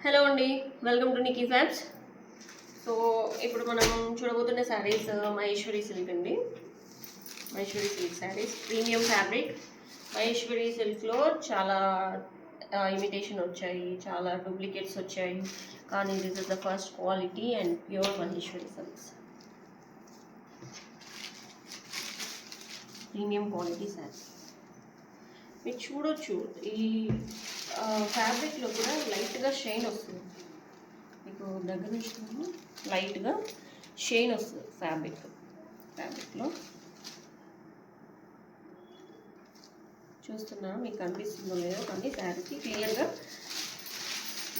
Hello అండి, welcome to Nikki Fabs. So ఇప్పుడు మనం చూడబోతున్న శారీస్ మహేశ్వరి సిల్క్ అండి. Maheshwari silk saris premium fabric. Maheshwari సిల్క్లో చాలా ఇమిటేషన్ వచ్చాయి, చాలా డూప్లికేట్స్ వచ్చాయి, కానీ this is the first quality and pure Maheshwari silks. Premium quality sari మీరు చూడొచ్చు. ఈ ఫ్యాబ్రిక్లో కూడా లైట్గా షైన్ వస్తుంది. మీకు దగ్గర నుంచి లైట్గా షైన్ వస్తుంది ఫ్యాబ్రిక్లో చూస్తున్నాను, మీకు కనిపిస్తుందో లేదో కానీ శారీకి క్లియర్గా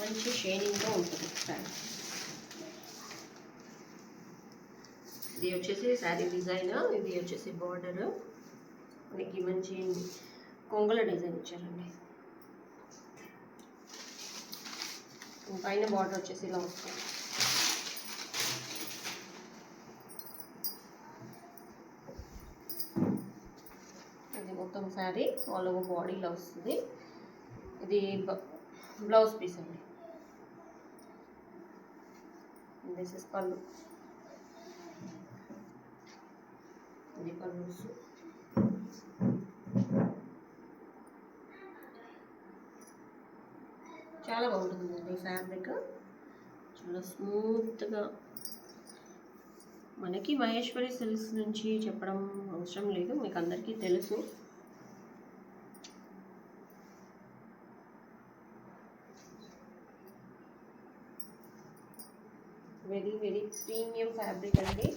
మంచి షైనింగ్గా ఉంటుంది శారీ. ఇది వచ్చేసి శారీ డిజైన్, ఇది వచ్చేసి బార్డర్. మనకి మంచి కొంగల డిజైన్ ఇచ్చారండి. పైన బార్డర్ వచ్చేసి ఇలా వస్తుంది. ఇది మొత్తం శారీ ఆల్ ఓవర్ బాడీలో వస్తుంది. ఇది బ్లౌజ్ పీస్ అండి. దిస్ ఇస్ పళ్ళు. ఇది పళ్ళు. చాలా బాగుంటుందండి ఈ ఫ్యాబ్రిక్, చాలా స్మూత్గా. మనకి మహేశ్వరి సిల్క్స్ నుంచి చెప్పడం అవసరం లేదు, మీకు అందరికీ తెలుసు. వెరీ వెరీ ప్రీమియం ఫ్యాబ్రిక్ అండి.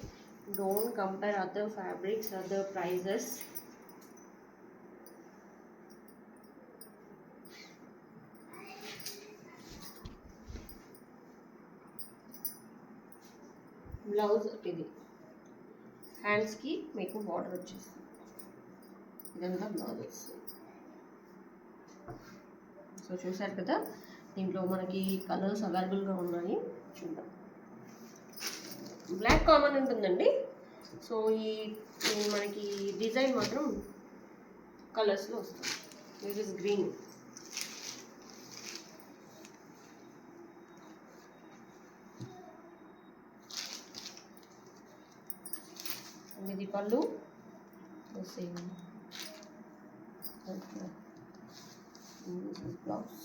Don't compare other fabrics, other prices. Blouse ఇది హ్యాండ్స్కి మీకు బార్డర్ వచ్చేస్తుంది. ఇదంతా బ్లౌజ్ వస్తుంది. సో చూసారు కదా, దీంట్లో మనకి కలర్స్ అవైలబుల్గా ఉన్నాయి. చూద్దాం. బ్లాక్ కామన్ ఉంటుందండి. సో ఈ మనకి డిజైన్ మాత్రం కలర్స్లో వస్తుంది. This is green. ఇది పళ్ళు, సేమ్ బ్లౌజ్.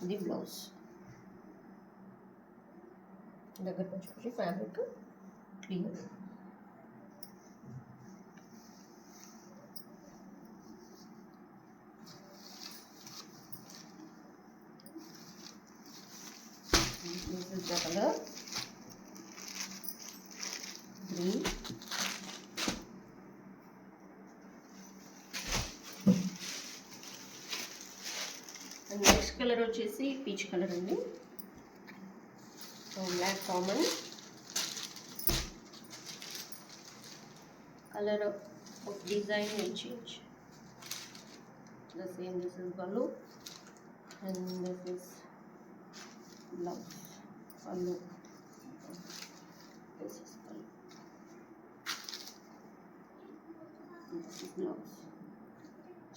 ఇది బ్లౌజ్. దగ్గరకు వచ్చి fabric clear. This is the colour green. And next colour వచ్చేసి పీచ్ కలర్ అండి. So black common colour of design will change. The same, this is pallu and this is blouse. Pallu, this is pallu, this is blouse.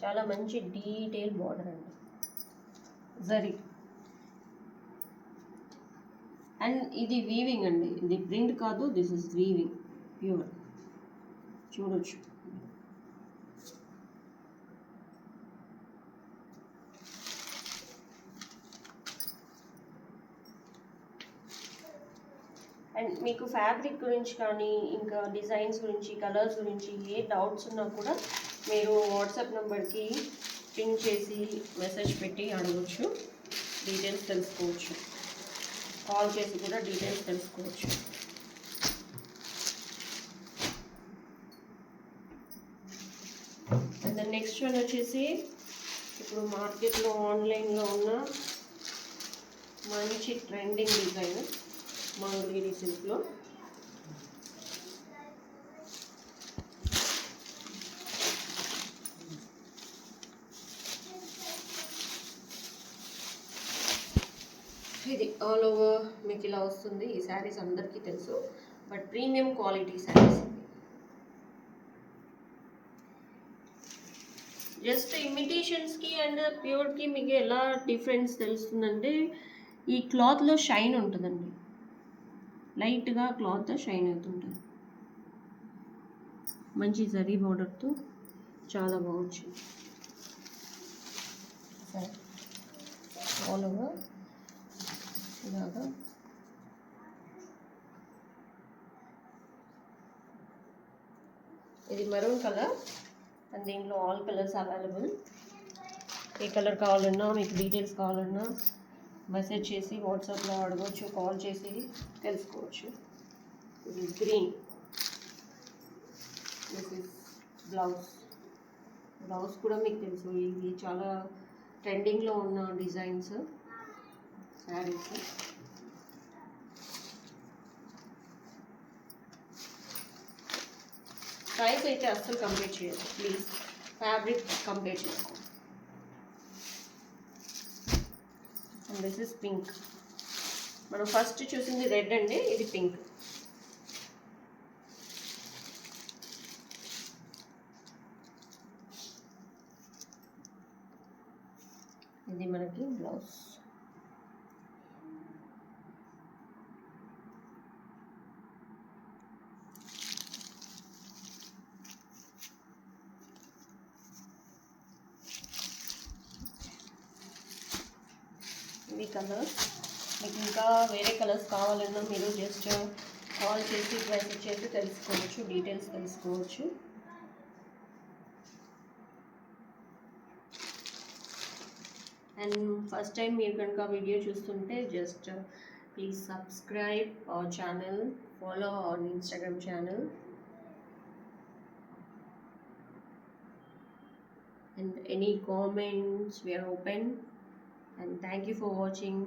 చాలా మంచి detail border అండి, zari. And ఇది weaving అండి, ఇది print కాదు, this is weaving pure. చూడొచ్చు. And మీకు fabric గురించి కానీ ఇంకా డిజైన్స్ గురించి, కలర్స్ గురించి ఏ డౌట్స్ ఉన్నా కూడా మీరు వాట్సాప్ నెంబర్కి పింగ్ చేసి మెసేజ్ పెట్టి అడగచ్చు, డీటెయిల్స్ తెలుసుకోవచ్చు. కాల్ చేసి కూడా డీటెయిల్స్ తెలుసుకోవచ్చు. అండ్ ద నెక్స్ట్ వన్ వచ్చేసి ఇప్పుడు మార్కెట్లో ఆన్లైన్లో ఉన్న మంచి ట్రెండింగ్ డిజైన్ మంగళగిరి సిల్క్లో. ఇది ఆల్ ఓవర్ మీకు ఇలా వస్తుంది. ఈ శారీస్ అందరికీ తెలుసు, but premium quality saris. Just ఇమిటేషన్స్కి అండ్ ప్యూర్కి మీకు ఎలా డిఫరెన్స్ తెలుస్తుందంటే ఈ క్లాత్లో షైన్ ఉంటుందండి, లైట్గా క్లాత్ షైన్ అవుతుంటుంది. మంచి జరీ బార్డర్తో చాలా బాగుంది. ఆల్ ఓవర్ ఇలాగా ఇది మెరూన్ కలర్ అండ్ దీంట్లో ఆల్ కలర్స్ అవైలబుల్. ఏ కలర్ కావాలన్నా మీకు డీటెయిల్స్ కావాలన్నా మెసేజ్ చేసి వాట్సాప్లో అడగవచ్చు, కాల్ చేసి తెలుసుకోవచ్చు. ఇది green. This is blouse. Blouse కూడా మీకు తెలుసు, ఇది చాలా ట్రెండింగ్లో ఉన్న డిజైన్స్ శారీస్. ప్రైస్ అయితే అస్సలు కంపేర్ చేయదు, ప్లీజ్ ఫ్యాబ్రిక్ కంపేర్ చేసుకోండి. And this is pink. మనం ఫస్ట్ చూసింది రెడ్ అండి, ఇది పింక్. ఇది మనకి బ్లౌజ్. ఇవి కలర్స్. మీకు ఇంకా వేరే కలర్స్ కావాలన్నా మీరు జస్ట్ కాల్ చేసి మెసేజ్ చేసి తెలుసుకోవచ్చు, డీటెయిల్స్ తెలుసుకోవచ్చు. అండ్ ఫస్ట్ టైం మీరు కనుక వీడియో చూస్తుంటే just please subscribe our channel, follow our Instagram channel. And any comments, we are open. And thank you for watching.